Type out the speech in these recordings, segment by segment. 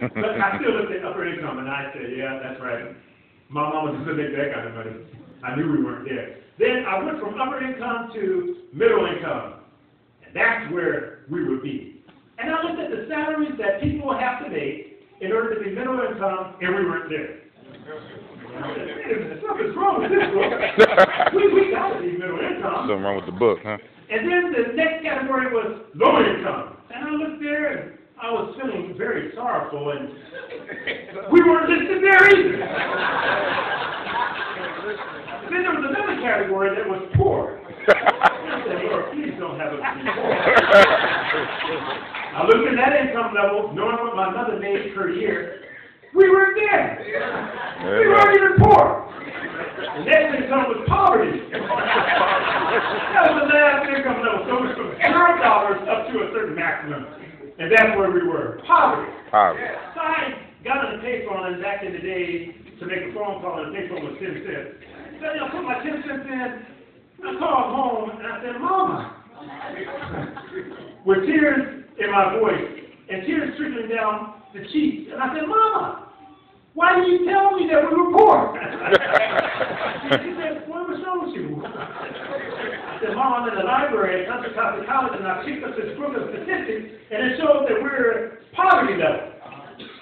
But I still looked at upper income, and I said, yeah, that's right. My mama just didn't make that kind of money. I knew we weren't there. Then I went from upper income to middle income. And that's where we would be. And I looked at the salaries that people have to make in order to be middle income, and we weren't there. I said, wait a minute, something's wrong with this book. We got to be middle income. Something wrong with the book, huh? And then the next category was low income. And I looked there, and I was feeling very sorrowful, and we weren't listed there either. Then there was another category that was poor. I said, Lord, please don't have us be poor. I looked at that income level, knowing what my mother made per year. We weren't there. We weren't even poor. The next income was poverty. That was the last income level. So it was from $0 up to a certain maximum. And that's where we were. Poverty. Poverty. So I got on the payphone, and back in the day, to make a phone call, and the payphone was 10 cents. So I put my 10 cents in. I called home, and I said, Mama, with tears in my voice, and tears trickling down the cheeks. And I said, Mama, why didn't you tell me that we were poor? She said, what was wrong with you? I said, Mom, I'm in the library at Country Catholic College, and I picked up this book of statistics, and it shows that we're poverty level.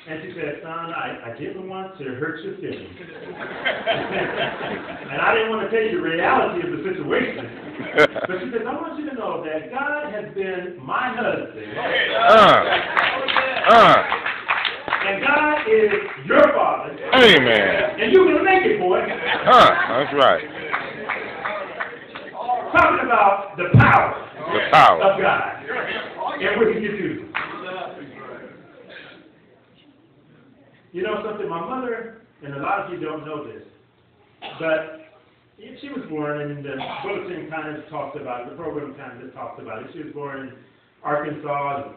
And she said, son, I didn't want to hurt your feelings. And I didn't want to tell you the reality of the situation. But she said, I want you to know that God has been my husband. And God is your father. Amen. And you're going to make it, boy. That's right. Talking about the power of God and what he can do. You know something? My mother, and a lot of you don't know this, but she was born, and the bulletin kind of talks about it, the program kind of talks about it. She was born in Arkansas.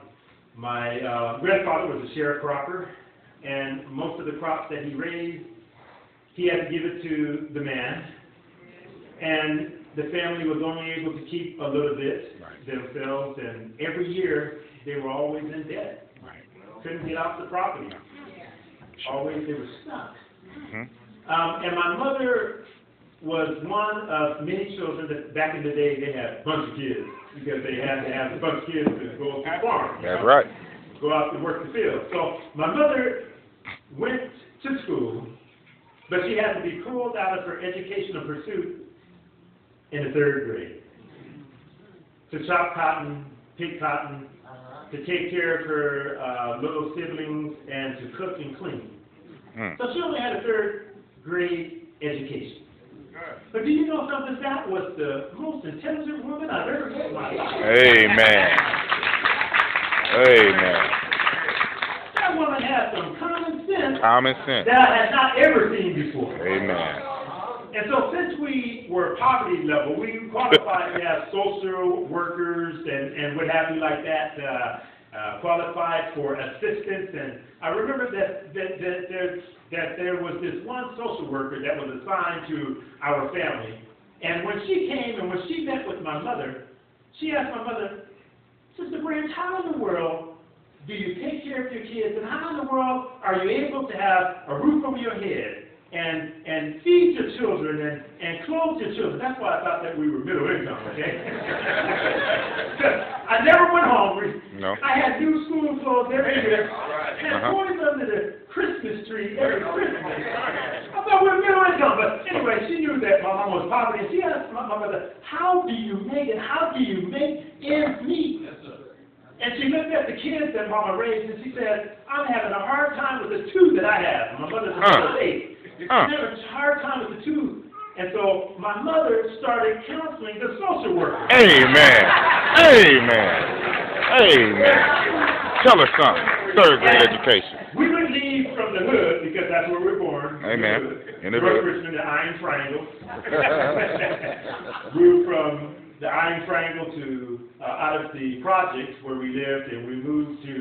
My grandfather was a sharecropper, and most of the crops that he raised, he had to give it to the man, and the family was only able to keep a little bit themselves, and every year they were always in debt. Couldn't get off the property. Always they were stuck. And my mother was one of many children that back in the day they had a bunch of kids because they had to have a bunch of kids to go to the farm. That's right. Go out and work the field. So my mother went to school, but she had to be pulled out of her educational pursuit in the 3rd grade to chop cotton, pick cotton, to take care of her little siblings, and to cook and clean. So she only had a 3rd grade education. But do you know something? That was the most intelligent woman I've ever met in my life. Amen. Amen. That woman had some common sense. Common sense. That I had not ever seen before. Amen. And so since we were poverty level, we qualified to have social workers and what have you like that, qualified for assistance. And I remember that there was this one social worker that was assigned to our family. And when she came and when she met with my mother, she asked my mother, Sister Branch, how in the world do you take care of your kids? And how in the world are you able to have a roof over your head and feed your children and clothe your children? That's why I thought that we were middle income, okay? I never went hungry. No. I had new school clothes every year. And toys under the Christmas tree every Christmas. I thought we were middle income. But anyway, she knew that my mom was poverty. And she asked my mother, how do you make it? How do you make ends meet? And she looked at the kids that Mama raised, and she said, I'm having a hard time with the 2 that I have. My mother's a 8. She's having a hard time with the 2. And so my mother started counseling the social worker. Amen. Amen. Amen. Tell us something. 3rd grade education. We would leave from the hood because that's where we're born. Amen. In the North hood. Richmond, the Iron Triangle. Moved from the Iron Triangle to out of the projects where we lived, and we moved to